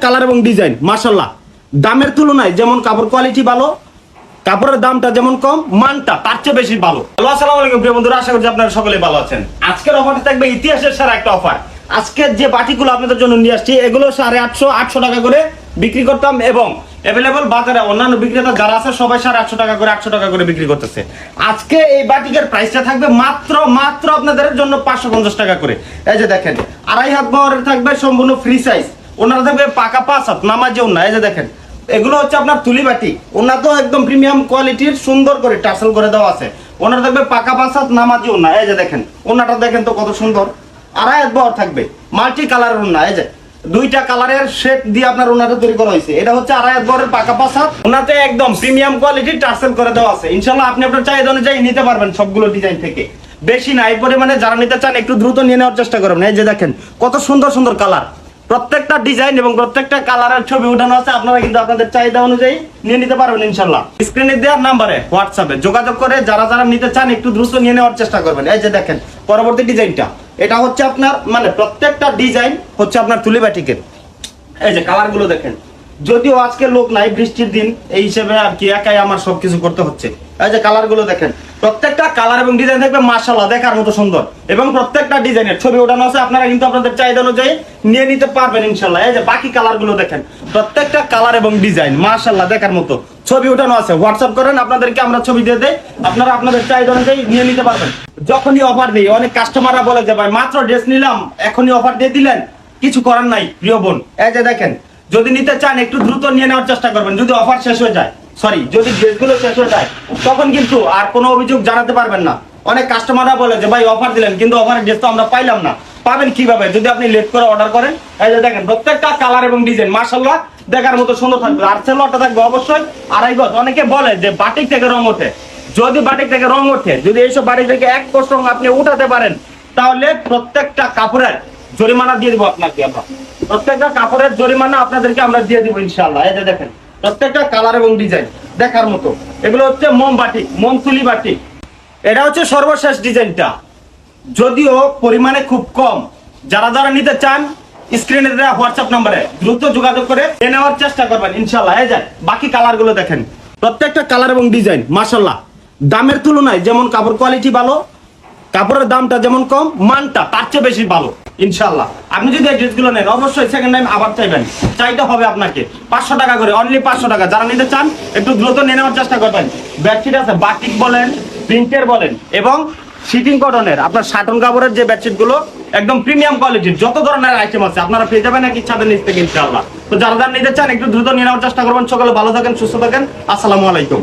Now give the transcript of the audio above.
Colour এবং design মাশাআল্লাহ, দামের তুলনায় যেমন কাপড় কোয়ালিটি ভালো, কাপড়ের দামটা যেমন কম, মানটা তার চেয়ে বেশি ভালো। হ্যালো, আসসালামু আলাইকুম প্রিয় বন্ধুরা, আশা করছি আপনারা সকলেই ভালো আছেন। আজকের অফারটা থাকবে ইতিহাসের সেরা একটা অফার। আজকের যে বাটিগুলো আপনাদের জন্য নিয়ে আসছি, এগুলো 850 টাকা করে বিক্রি করতাম এবং অ্যাভেলেবল বাজারে অন্যান্য বিক্রেতা যারা আছে সবাই 850 টাকা করে 800 টাকা করে বিক্রি করতেছে। আজকে এই বাটিকের প্রাইসটা থাকবে মাত্র আপনাদের জন্য 550 টাকা করে। এই যে দেখেন, 2.5 হাত বহরের থাকবে, সম্পূর্ণ ফ্রি সাইজ। ওনারা থাকবে পাকা 5 হাত নামাজে ওনা। এই যে দেখেন, এগুলো হচ্ছে আপনার তুলি বাটি। ওনা তো একদম প্রিমিয়াম কোয়ালিটির, সুন্দর করে টার্সেল করে দেওয়া আছে। ওনারা থাকবে পাকা 5 হাত নামাজি ওনা। এই যে দেখেন, ওনাটা দেখেন তো কত সুন্দর। 2.5 হাত বহর থাকবে, মাল্টি কালারের ওনা। এই যে দুইটা কালারের শেড দিয়ে আপনার ওনাটা তৈরি করা হয়েছে। এটা হচ্ছে 2.5 হাত বহরের পাকা 5 হাত। ওনাতে একদম প্রিমিয়াম কোয়ালিটির টার্সেল করে দেওয়া আছে। ইনশাআল্লাহ আপনি আপনার চাহিদা অনুযায়ী নিতে পারবেন সবগুলো ডিজাইন থেকে। বেশি না, এই পরিমাণে যারা নিতে চান একটু দ্রুত নিয়ে নেওয়ার চেষ্টা করবেন। এই যে দেখেন কত সুন্দর সুন্দর কালার, প্রত্যেকটা ডিজাইন এবং প্রত্যেকটা কালারের ছবি উঠানো আছে। আপনারা কিন্তু আপনাদের চাহিদা অনুযায়ী নিয়ে নিতে পারবেন ইনশাআল্লাহ। স্ক্রিনে দেওয়ার নাম্বারে হোয়াটসঅ্যাপে যোগাযোগ করে যারা যারা নিতে চান একটু দ্রুত নিয়ে নেওয়ার চেষ্টা করবেন। এই যে দেখেন পরবর্তী ডিজাইনটা, এটা হচ্ছে আপনার মানে প্রত্যেকটা ডিজাইন হচ্ছে আপনার তুলি বাটিকের। এই যে কালারগুলো দেখেন, যদিও আজকে লোক নাই, বৃষ্টির দিন, এই হিসেবে আর কি একাই আমার সবকিছু করতে হচ্ছে। এই যে কালারগুলো দেখেন, প্রত্যেকটা কালার এবং ডিজাইন থাকবে মাশাআল্লাহ দেখার মতো সুন্দর এবং প্রত্যেকটা ডিজাইনের ছবি ওঠানো আছে। আপনারা কিন্তু আপনাদের চাহিদা অনুযায়ী নিয়ে নিতে পারবেন ইনশাআল্লাহ। এই যে বাকি কালারগুলো দেখেন, প্রত্যেকটা কালার এবং ডিজাইন মাশাআল্লাহ দেখার মতো ছবি ওঠানো আছে। হোয়াটসঅ্যাপ করেন, আপনাদেরকে আমরা ছবি দিয়ে দেই, আপনারা আপনাদের চাহিদা অনুযায়ী নিয়ে নিতে পারবেন। যখনই অফার দিই অনেক কাস্টমাররা বলে যে ভাই মাত্র ড্রেস নিলাম, এখনই অফার দিয়ে দিলেন, কিছু করার নাই প্রিয় বোন। এই যে দেখেন, যদি নিতে চান একটু দ্রুত নিয়ে নেওয়ার চেষ্টা করবেন। যদি অফার শেষ হয়ে যায়, যদি ড্রেসগুলো শেষ হয়ে যায়, তখন কিন্তু আর কোনো অভিযোগ জানাতে পারবেন না। অনেক কাস্টমাররা বলে যে ভাই অফার দিলেন কিন্তু অফারের ড্রেস তো আমরা পাইলাম না। পাবেন কিভাবে যদি আপনি লেট করে অর্ডার করেন। এই যে দেখেন প্রত্যেকটা কালার এবং ডিজাইন মাশাআল্লাহ দেখার মতো সুন্দর থাকবে। আর সেলোয়ারটা থাকবে অবশ্যই 2.5 গজ। অনেকে বলে যে বাটিক থেকে রং ওঠে, যদি বাটিক থেকে রং ওঠে, যদি এইসব বাটিক থেকে 1 রং আপনি উঠাতে পারেন, তাহলে প্রত্যেকটা কাপড়ের জরিমানা দিয়ে দিব আপনাকে। আমরা প্রত্যেকটা কাপড়ের জরিমানা আপনাদেরকে আমরা দিয়ে দিব ইনশাআল্লাহ। এই যে দেখেন প্রত্যেকটা কালার এবং ডিজাইন দেখার মতো। এগুলো হচ্ছে মোম বাটিক, মোম তুলি বাটিক। এটা হচ্ছে সর্বশেষ ডিজাইনটা, যদিও পরিমাণে খুব কম। যারা যারা নিতে চান স্ক্রিনে দেওয়া হোয়াটসঅ্যাপ নম্বরে দ্রুত যোগাযোগ করে নিয়ে নেওয়ার চেষ্টা করবেন ইনশাআল্লাহ। এই যে বাকি কালারগুলো দেখেন, প্রত্যেকটা কালার এবং ডিজাইন মাশাআল্লাহ, দামের তুলনায় যেমন কাপড় কোয়ালিটি ভালো, কাপড়ের দামটা যেমন কম, মানটা তার চেয়ে বেশি ভালো ইনশাআল্লাহ। আপনি যদি এই ড্রেসগুলো নেন অবশ্যই সেকেন্ড টাইম আবার চাইবেন, চাইতে হবে আপনাকে। 500 টাকা করে, অনলি 500 টাকা। যারা নিতে চান একটু দ্রুত নিয়ে নেওয়ার চেষ্টা করবেন। বেডশিট আছে বাটিক বলেন, প্রিন্টের বলেন এবং শিটিং কটনের, আপনার শাটন কাপড়ের যে বেডশিটগুলো একদম প্রিমিয়াম কোয়ালিটির, যত ধরনের আইটেম আছে আপনারা পেয়ে যাবেন এক ছাদের নিচ থেকে ইনশাআল্লাহ। তো যারা যারা নিতে চান একটু দ্রুত নিয়ে নেওয়ার চেষ্টা করবেন। সকলে ভালো থাকেন, সুস্থ থাকেন, আসসালামু আলাইকুম।